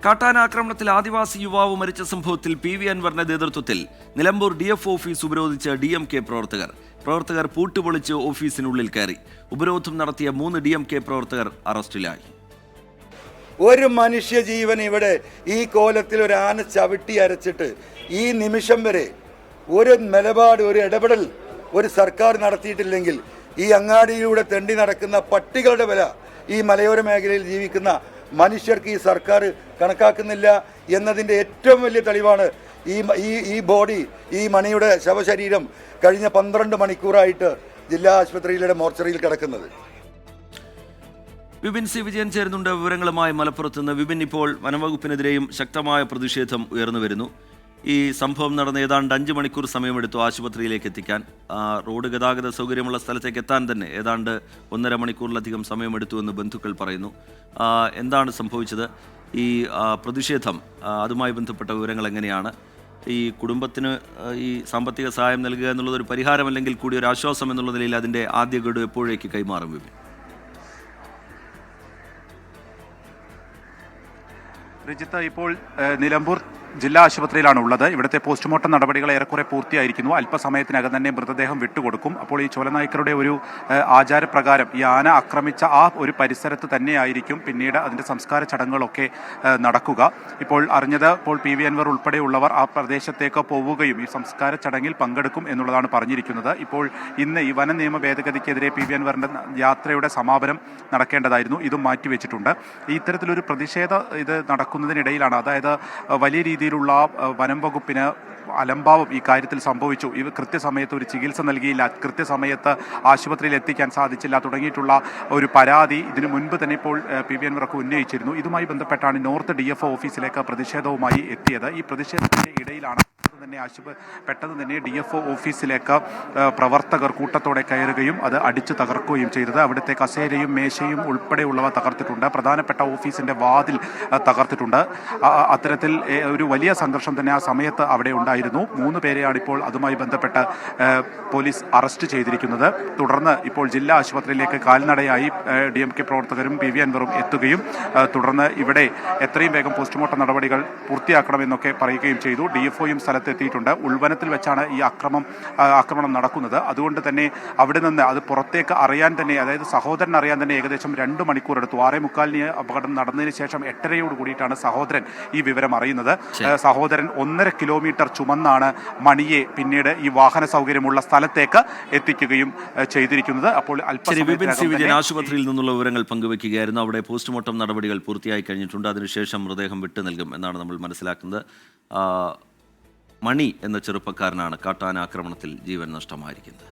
കാട്ടാനാക്രമണത്തിൽ ആദിവാസി യുവാവ് മരിച്ച സംഭവത്തിൽ പി.വി. അൻവറിന്റെ നേതൃത്വത്തിൽ നിലമ്പൂർ DF ഓഫീസ് ഉപരോധിച്ച് DMK പ്രവർത്തകർ പൂട്ടുപൊളിച്ച് ഓഫീസിനുള്ളിൽ കയറി. ഉപരോധം നടത്തിയ 3 DMK പ്രവർത്തകർ അറസ്റ്റിലായി. ഒരു മനുഷ്യജീവൻ ഇവിടെ ഈ കോലത്തിൽ ഒരു ആന ചവിട്ടി അരച്ചിട്ട് ഈ നിമിഷം വരെ ഒരു നിലപാട്, ഒരു ഇടപെടൽ ഒരു സർക്കാർ നടത്തിയിട്ടില്ലെങ്കിൽ ഈ അങ്ങാടിയിലൂടെ തെണ്ടി നടക്കുന്ന പട്ടികളുടെ വില ഈ മലയോര മേഖലയിൽ ജീവിക്കുന്ന മനുഷ്യർക്ക് ഈ സർക്കാർ കണക്കാക്കുന്നില്ല എന്നതിൻ്റെ ഏറ്റവും വലിയ തെളിവാണ് ഈ ബോഡി, ഈ മണിയുടെ ശവശരീരം കഴിഞ്ഞ 12 മണിക്കൂറായിട്ട് ജില്ലാ ആശുപത്രിയിലെ മോർച്ചറിയിൽ കിടക്കുന്നത്. വിപിൻ സി വിജയൻ ചേരുന്നുണ്ട് വിവരങ്ങളുമായി മലപ്പുറത്ത് നിന്ന്. വിപിൻ, ഇപ്പോൾ വനംവകുപ്പിനെതിരെയും ശക്തമായ പ്രതിഷേധം ഉയർന്നു വരുന്നു. ഈ സംഭവം നടന്ന ഏതാണ്ട് 5 മണിക്കൂർ സമയമെടുത്തു ആശുപത്രിയിലേക്ക് എത്തിക്കാൻ. റോഡ് ഗതാഗത സൗകര്യമുള്ള സ്ഥലത്തേക്ക് എത്താൻ തന്നെ ഏതാണ്ട് 1.5 മണിക്കൂറിലധികം സമയമെടുത്തു എന്ന് ബന്ധുക്കൾ പറയുന്നു. എന്താണ് സംഭവിച്ചത്? ഈ പ്രതിഷേധം, അതുമായി ബന്ധപ്പെട്ട വിവരങ്ങൾ എങ്ങനെയാണ്? ഈ കുടുംബത്തിന് ഈ സാമ്പത്തിക സഹായം നൽകുക എന്നുള്ളത് ഒരു പരിഹാരമല്ലെങ്കിൽ കൂടി ഒരു ആശ്വാസം എന്നുള്ള നിലയിൽ അതിൻ്റെ ആദ്യ ഗഡു എപ്പോഴേക്ക് കൈമാറും വിപിൻ? രജിത്ത്, ഇപ്പോൾ നിലമ്പൂർ ജില്ലാ ആശുപത്രിയിലാണ് ഉള്ളത്. ഇവിടുത്തെ പോസ്റ്റ്മോർട്ടം നടപടികൾ ഏറെക്കുറെ പൂർത്തിയായിരിക്കുന്നു. അല്പസമയത്തിനകം തന്നെ മൃതദേഹം വിട്ടുകൊടുക്കും. അപ്പോൾ ഈ ചോലനായ്ക്കരുടെ ഒരു ആചാരപ്രകാരം ഈ ആന ആക്രമിച്ച ആ ഒരു പരിസരത്ത് തന്നെയായിരിക്കും പിന്നീട് അതിൻ്റെ സംസ്കാര ചടങ്ങുകളൊക്കെ നടക്കുക. ഇപ്പോൾ അറിഞ്ഞത്, ഇപ്പോൾ പി.വി. അൻവർ ഉൾപ്പെടെയുള്ളവർ ആ പ്രദേശത്തേക്ക് പോവുകയും ഈ സംസ്കാര ചടങ്ങിൽ പങ്കെടുക്കും എന്നുള്ളതാണ് പറഞ്ഞിരിക്കുന്നത്. ഇപ്പോൾ ഇന്ന് ഈ വന നിയമ ഭേദഗതിക്കെതിരെ പി.വി. അൻവറിൻ്റെ യാത്രയുടെ സമാപനം നടക്കേണ്ടതായിരുന്നു. ഇതും മാറ്റിവെച്ചിട്ടുണ്ട്. ഇത്തരത്തിലൊരു ഇത് നടക്കുന്നതിനിടയിലാണ്, അതായത് വലിയ രീതിയിലുള്ള വനം വകുപ്പിന് അലംഭാവം ഈ കാര്യത്തിൽ സംഭവിച്ചു. ഇവ കൃത്യസമയത്ത് ഒരു ചികിത്സ നൽകിയില്ല, കൃത്യസമയത്ത് ആശുപത്രിയിൽ എത്തിക്കാൻ സാധിച്ചില്ല തുടങ്ങിയിട്ടുള്ള ഒരു പരാതി ഇതിനു മുൻപ് തന്നെ ഇപ്പോൾ പി.വി. അൻവറൊക്കെ ഉന്നയിച്ചിരുന്നു. ഇതുമായി ബന്ധപ്പെട്ടാണ് നോർത്ത് DFO ഓഫീസിലേക്ക് പ്രതിഷേധവുമായി എത്തിയത്. ഈ പ്രതിഷേധത്തിന്റെ ഇടയിലാണ് പെട്ടെന്ന് തന്നെ DFO ഓഫീസിലേക്ക് പ്രവർത്തകർ കൂട്ടത്തോടെ കയറുകയും അത് അടിച്ചു തകർക്കുകയും ചെയ്തത്. അവിടുത്തെ കസേരയും മേശയും ഉൾപ്പെടെയുള്ളവ തകർത്തിട്ടുണ്ട്. പ്രധാനപ്പെട്ട ഓഫീസിന്റെ വാതിൽ തകർത്തിട്ടുണ്ട്. അത്തരത്തിൽ ഒരു വലിയ സംഘർഷം തന്നെ ആ സമയത്ത് അവിടെ ഉണ്ടായിരുന്നു. 3 പേരെയാണ് ഇപ്പോൾ അതുമായി ബന്ധപ്പെട്ട് പോലീസ് അറസ്റ്റ് ചെയ്തിരിക്കുന്നത്. തുടർന്ന് ഇപ്പോൾ ജില്ലാ ആശുപത്രിയിലേക്ക് കാൽനടയായി DMK പ്രവർത്തകരും പി.വി. അൻവറും എത്തുകയും തുടർന്ന് ഇവിടെ എത്രയും വേഗം പോസ്റ്റ്മോർട്ടം നടപടികൾ പൂർത്തിയാക്കണമെന്നൊക്കെ പറയുകയും ചെയ്തു. DFOയും എത്തിയിട്ടുണ്ട്. ഉൾവനത്തിൽ വെച്ചാണ് ഈ ആക്രമണം നടക്കുന്നത്. അതുകൊണ്ട് തന്നെ അവിടെ നിന്ന് അത് പുറത്തേക്ക് അറിയാൻ തന്നെ, അതായത് സഹോദരൻ അറിയാൻ തന്നെ ഏകദേശം 2 മണിക്കൂർ എടുത്തു. 6:45 അപകടം നടന്നതിന് ശേഷം 8:30 കൂടിയിട്ടാണ് സഹോദരൻ ഈ വിവരം അറിയുന്നത്. സഹോദരൻ 1.5 കിലോമീറ്റർ ചുമന്നാണ് മണിയെ പിന്നീട് ഈ വാഹന സൗകര്യമുള്ള സ്ഥലത്തേക്ക് എത്തിക്കുകയും ചെയ്തിരിക്കുന്നത്. അപ്പോൾ ആശുപത്രിയിൽ നിന്നുള്ള വിവരങ്ങൾ പങ്കുവയ്ക്കുകയായിരുന്നു. അവിടെ പോസ്റ്റ്മോർട്ടം നടപടികൾ പൂർത്തിയായി കഴിഞ്ഞിട്ടുണ്ട്. അതിനുശേഷം മൃതദേഹം വിട്ടു നൽകും എന്നാണ് നമ്മൾ മനസ്സിലാക്കുന്നത്. മണി എന്ന ചെറുപ്പക്കാരനാണ് കാട്ടാനാക്രമണത്തിൽ ജീവൻ നഷ്ടമായിരിക്കുന്നത്.